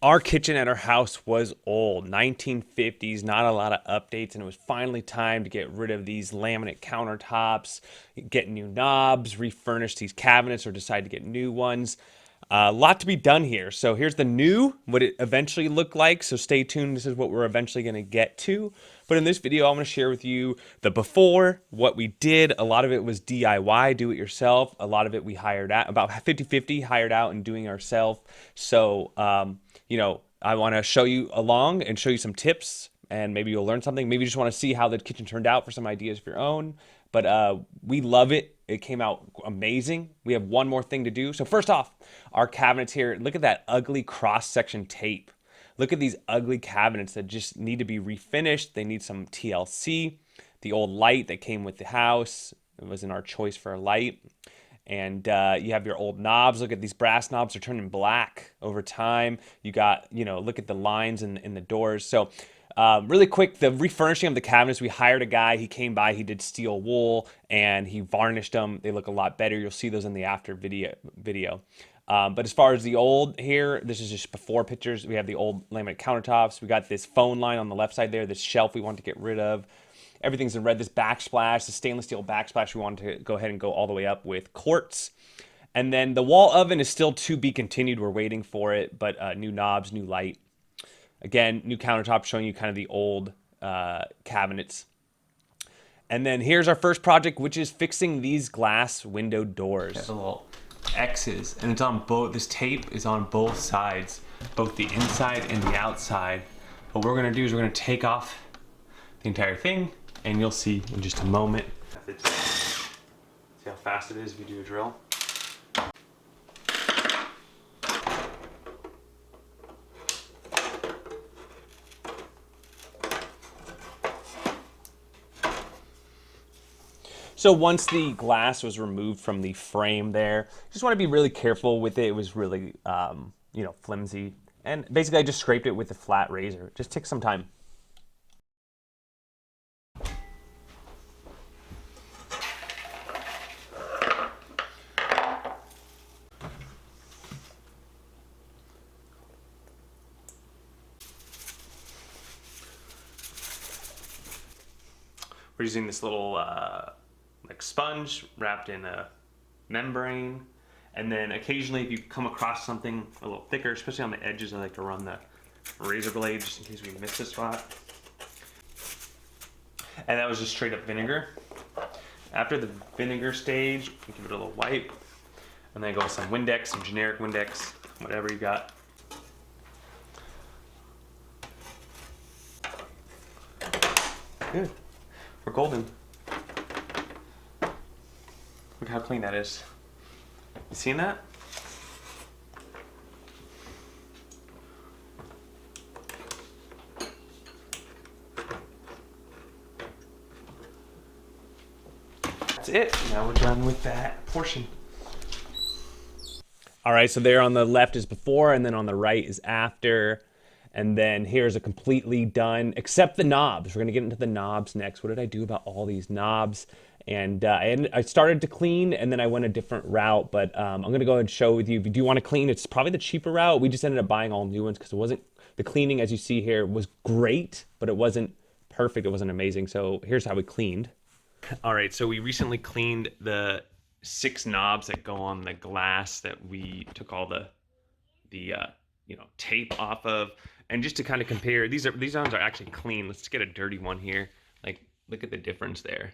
Our kitchen at our house was old, 1950s, not a lot of updates, and it was finally time to get rid of these laminate countertops, get new knobs, refurnish these cabinets, or decide to get new ones. A lot to be done here. So here's the new, what it eventually looked like. So stay tuned. This is what we're eventually going to get to. But in this video, I'm going to share with you the before, what we did. A lot of it was DIY, do it yourself. A lot of it we hired out, about 50-50 hired out and doing ourselves. So, I want to show you along and show you some tips, and maybe you'll learn something. Maybe you just want to see how the kitchen turned out for some ideas of your own. But we love it. It came out amazing. We have one more thing to do. So first off, our cabinets here, look at that ugly cross-section tape. Look at these ugly cabinets that just need to be refinished. They need some TLC. The old light that came with the house, it wasn't our choice for a light. And you have your old knobs. Look at these brass knobs are turning black over time. You got, look at the lines in the doors. So really quick, the refurnishing of the cabinets, we hired a guy. He came by, he did steel wool, and he varnished them. They look a lot better. You'll see those in the after video. But as far as the old here, this is just before pictures. We have the old laminate countertops. We got this phone line on the left side there, this shelf we want to get rid of. Everything's in red. This backsplash, the stainless steel backsplash, we wanted to go ahead and go all the way up with quartz. And then the wall oven is still to be continued. We're waiting for it, but new knobs, new light. Again, new countertop, showing you kind of the old cabinets. And then here's our first project, which is fixing these glass window doors. The little X's, and it's on both. This tape is on both sides, both the inside and the outside. What we're gonna do is we're gonna take off the entire thing, and you'll see in just a moment. See how fast it is if you do a drill. So once the glass was removed from the frame there, just want to be really careful with it. It was really, flimsy. And basically I just scraped it with a flat razor. It just takes some time. We're using this little like sponge wrapped in a membrane, and then occasionally if you come across something a little thicker, especially on the edges, I like to run the razor blade just in case we miss a spot. And that was just straight up vinegar. After the vinegar stage, we give it a little wipe, and then go with some Windex, some generic Windex, whatever you got. Good. We're golden. Look how clean that is. You seen that? That's it. Now we're done with that portion. All right, so there on the left is before, and then on the right is after. And then here's a completely done, except the knobs. We're gonna get into the knobs next. What did I do about all these knobs? And I started to clean, and then I went a different route, but I'm gonna go ahead and show with you. If you do wanna clean, it's probably the cheaper route. We just ended up buying all new ones because it wasn't, the cleaning as you see here was great, but it wasn't perfect, it wasn't amazing. So here's how we cleaned. All right, so we recently cleaned the 6 knobs that go on the glass that we took all the tape off of. And just to kind of compare, these ones are actually clean. Let's get a dirty one here. Like, look at the difference there.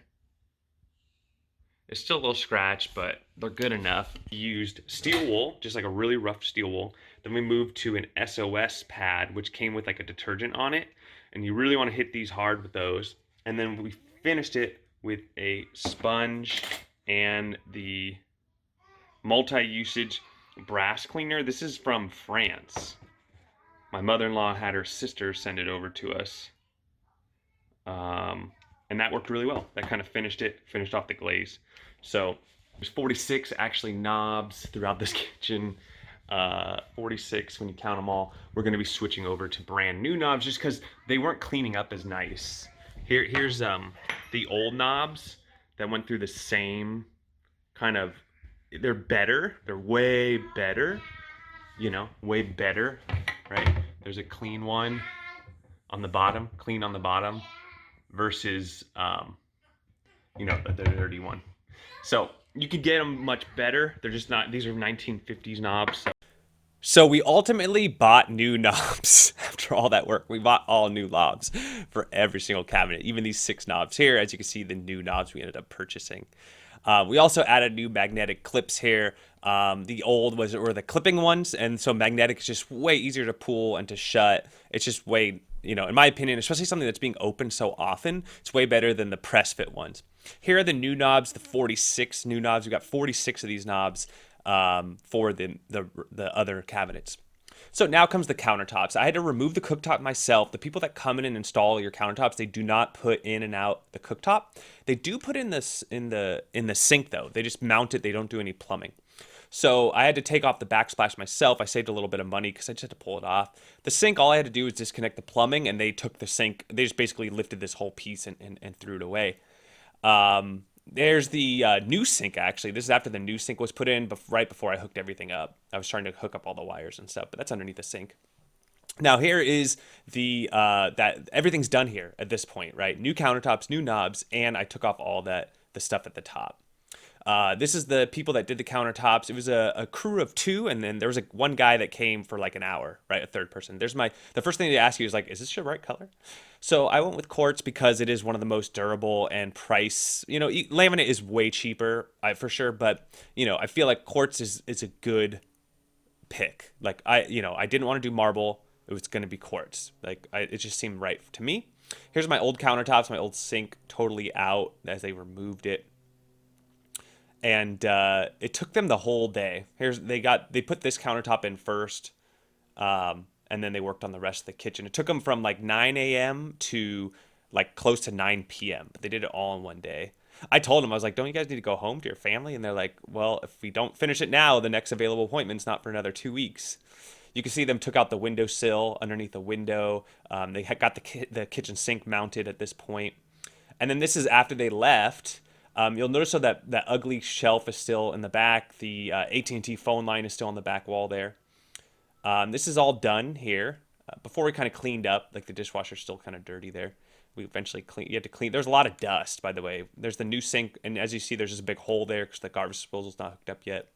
It's still a little scratch, but they're good enough. We used steel wool, just like a really rough steel wool. Then we moved to an SOS pad, which came with like a detergent on it. And you really want to hit these hard with those. And then we finished it with a sponge and the multi-usage brass cleaner. This is from France. My mother-in-law had her sister send it over to us. And that worked really well. That kind of finished off the glaze. So there's 46 actually knobs throughout this kitchen. 46 when you count them all. We're gonna be switching over to brand new knobs just because they weren't cleaning up as nice. Here's the old knobs that went through the same kind of, they're better. They're way better, way better. right? There's a clean one on the bottom, clean on the bottom, versus the dirty one. So you could get them much better. They're just not. These are 1950s knobs. So we ultimately bought new knobs after all that work. We bought all new knobs for every single cabinet, even these 6 knobs here. As you can see, the new knobs we ended up purchasing. We also added new magnetic clips here. The old were the clipping ones, and so magnetic is just way easier to pull and to shut. It's just way, in my opinion, especially something that's being opened so often, it's way better than the press fit ones. Here are the new knobs, the 46 new knobs. We got 46 of these knobs for the other cabinets. So now comes the countertops. I had to remove the cooktop myself. The people that come in and install your countertops, they do not put in and out the cooktop. They do put in this in the sink though. They just mount it. They don't do any plumbing. So I had to take off the backsplash myself. I saved a little bit of money because I just had to pull it off. The sink, all I had to do was disconnect the plumbing, and they took the sink. They just basically lifted this whole piece and threw it away. There's the new sink, actually. This is after the new sink was put in, right before I hooked everything up. I was trying to hook up all the wires and stuff, but that's underneath the sink. Now here is that everything's done here at this point, right? New countertops, new knobs, and I took off all the stuff at the top. This is the people that did the countertops. It was a crew of 2, and then there was one guy that came for like an hour, right? A third person. The first thing they ask you is like, is this your right color? So I went with Quartz because it is one of the most durable and price. Laminate is way cheaper, for sure, but I feel like Quartz is a good pick. Like I didn't want to do marble. It was going to be Quartz. It just seemed right to me. Here's my old countertops, my old sink, totally out as they removed it. And it took them the whole day. They put this countertop in first, and then they worked on the rest of the kitchen. It took them from like 9 a.m. to like close to 9 p.m. But they did it all in one day. I told them, I was like, don't you guys need to go home to your family? And they're like, well, if we don't finish it now, the next available appointment's not for another 2 weeks. You can see them took out the windowsill underneath the window. They had got the kitchen sink mounted at this point. And then this is after they left. You'll notice that ugly shelf is still in the back. The AT&T phone line is still on the back wall there. This is all done here. Before we kind of cleaned up, like the dishwasher's still kind of dirty there. We eventually clean. You had to clean. There's a lot of dust, by the way. There's the new sink, and as you see, there's just a big hole there because the garbage disposal's not hooked up yet.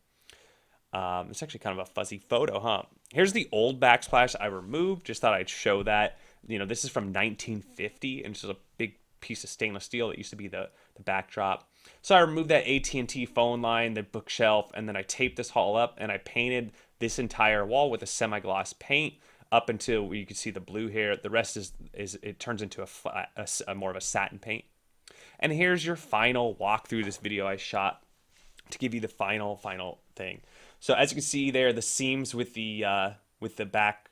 It's actually kind of a fuzzy photo, huh? Here's the old backsplash I removed. Just thought I'd show that. This is from 1950, and it's just a big piece of stainless steel that used to be the backdrop. So I removed that AT&T phone line, the bookshelf, and then I taped this all up, and I painted this entire wall with a semi-gloss paint up until you can see the blue here. The rest is it turns into a more of a satin paint. And here's your final walkthrough. This video I shot to give you the final thing. So as you can see there, the seams with the back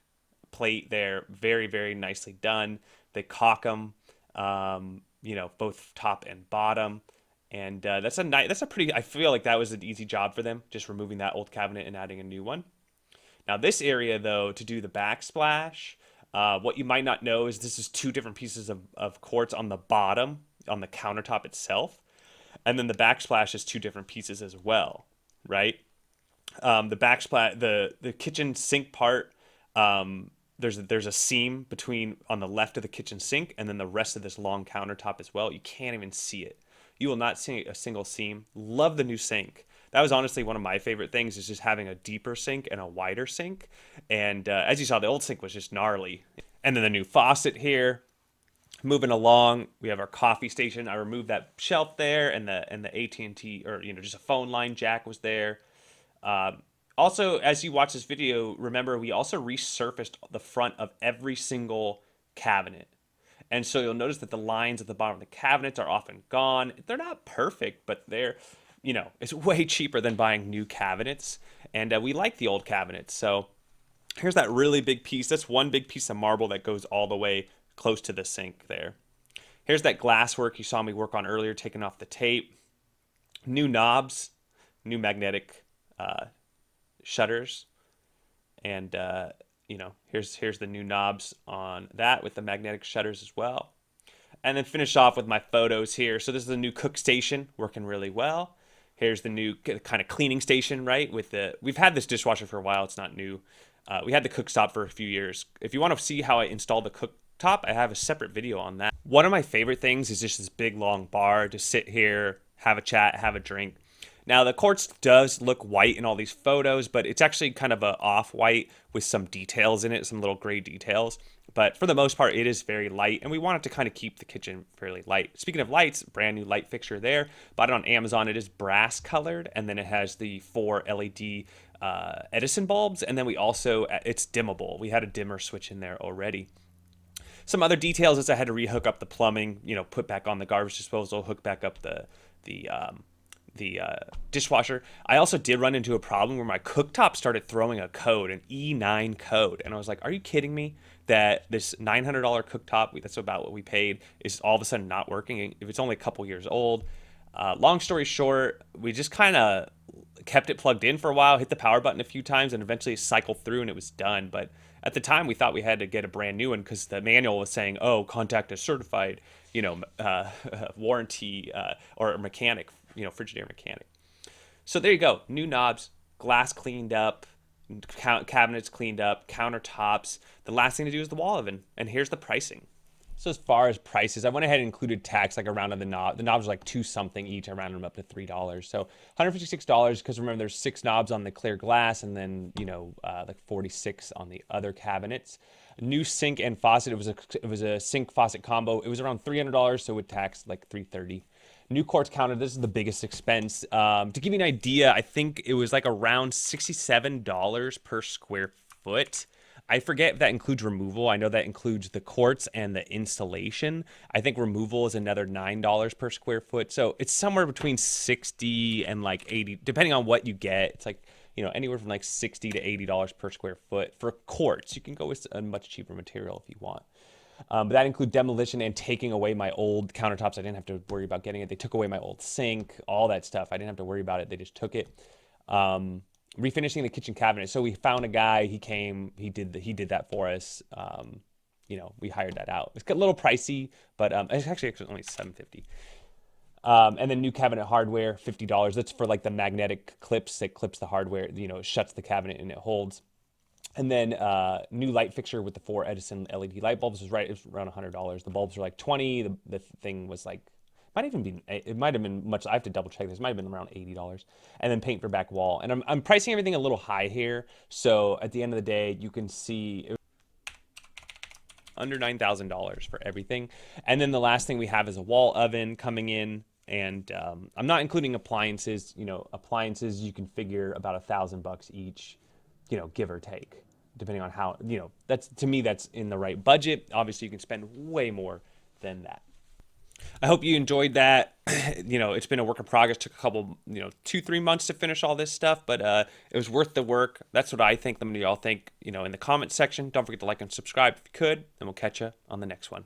plate there, very, very nicely done. They caulk them, both top and bottom. And that's a pretty, I feel like that was an easy job for them, just removing that old cabinet and adding a new one. Now this area though, to do the backsplash, what you might not know is this is 2 different pieces of quartz on the bottom, on the countertop itself. And then the backsplash is 2 different pieces as well, right? The backsplash, the kitchen sink part, there's a seam between on the left of the kitchen sink and then the rest of this long countertop as well. You can't even see it. You will not see a single seam. Love the new sink. That was honestly one of my favorite things, is just having a deeper sink and a wider sink. And as you saw, the old sink was just gnarly. And then the new faucet here. Moving along, we have our coffee station. I removed that shelf there, and the AT&T, or just a phone line jack was there. Also, as you watch this video, remember we also resurfaced the front of every single cabinet. And so you'll notice that the lines at the bottom of the cabinets are often gone. They're not perfect, but they're, it's way cheaper than buying new cabinets. And we like the old cabinets. So here's that really big piece. That's one big piece of marble that goes all the way close to the sink there. Here's that glass work you saw me work on earlier, taking off the tape. New knobs, new magnetic shutters. And, here's the new knobs on that with the magnetic shutters as well. And then finish off with my photos here. So this is the new cook station, working really well. Here's the new kind of cleaning station, right? We've had this dishwasher for a while. It's not new. We had the cooktop for a few years. If you want to see how I installed the cooktop, I have a separate video on that. One of my favorite things is just this big long bar to sit here, have a chat, have a drink. Now the quartz does look white in all these photos, but it's actually kind of a off-white with some details in it, some little gray details. But for the most part, it is very light, and we wanted to kind of keep the kitchen fairly light. Speaking of lights, brand new light fixture there. Bought it on Amazon. It is brass colored, and then it has the 4 LED Edison bulbs, and then we also, it's dimmable. We had a dimmer switch in there already. Some other details is I had to rehook up the plumbing, put back on the garbage disposal, hook back up the dishwasher. I also did run into a problem where my cooktop started throwing a code, an E9 code, and I was like, "Are you kidding me? That this $900 cooktop, that's about what we paid, is all of a sudden not working? If it's only a couple years old." Long story short, we just kind of kept it plugged in for a while, hit the power button a few times, and eventually cycled through, and it was done. But at the time, we thought we had to get a brand new one because the manual was saying, "Oh, contact a certified, warranty or mechanic, Frigidaire mechanic." So there you go. New knobs, glass cleaned up, cabinets cleaned up, countertops. The last thing to do is the wall oven. And here's the pricing. So as far as prices, I went ahead and included tax like around on the knob. The knobs are like two something each. I rounded them up to $3. So $156 because remember there's 6 knobs on the clear glass and then like 46 on the other cabinets. New sink and faucet. It was a sink faucet combo. It was around $300, so with tax like $330. New quartz counter. This is the biggest expense. To give you an idea, I think it was like around $67 per square foot. I forget if that includes removal. I know that includes the quartz and the installation. I think removal is another $9 per square foot. So it's somewhere between 60 and like 80, depending on what you get. It's like, anywhere from like 60 to $80 per square foot for quartz. You can go with a much cheaper material if you want. But that includes demolition and taking away my old countertops. I didn't have to worry about getting it. They took away my old sink, all that stuff. I didn't have to worry about it. They just took it. Refinishing the kitchen cabinet. So we found a guy. He came. He did that for us. We hired that out. It's got a little pricey, but it's actually only $750. And then new cabinet hardware, $50. That's for like the magnetic clips that clips the hardware. It shuts the cabinet and it holds. And then new light fixture with the 4 Edison LED light bulbs was right. It was around $100. The bulbs were like 20. The thing was like. It might have been much. I have to double check this. It might have been around $80. And then paint for back wall. And I'm pricing everything a little high here. So at the end of the day, you can see it was under $9,000 for everything. And then the last thing we have is a wall oven coming in. And I'm not including appliances. Appliances you can figure about $1,000 each, give or take, depending on how, to me, that's in the right budget. Obviously, you can spend way more than that. I hope you enjoyed that. It's been a work in progress. Took a couple, 2-3 months to finish all this stuff, but it was worth the work. That's what I think. Let me know what y'all think, in the comment section. Don't forget to like and subscribe if you could, and we'll catch you on the next one.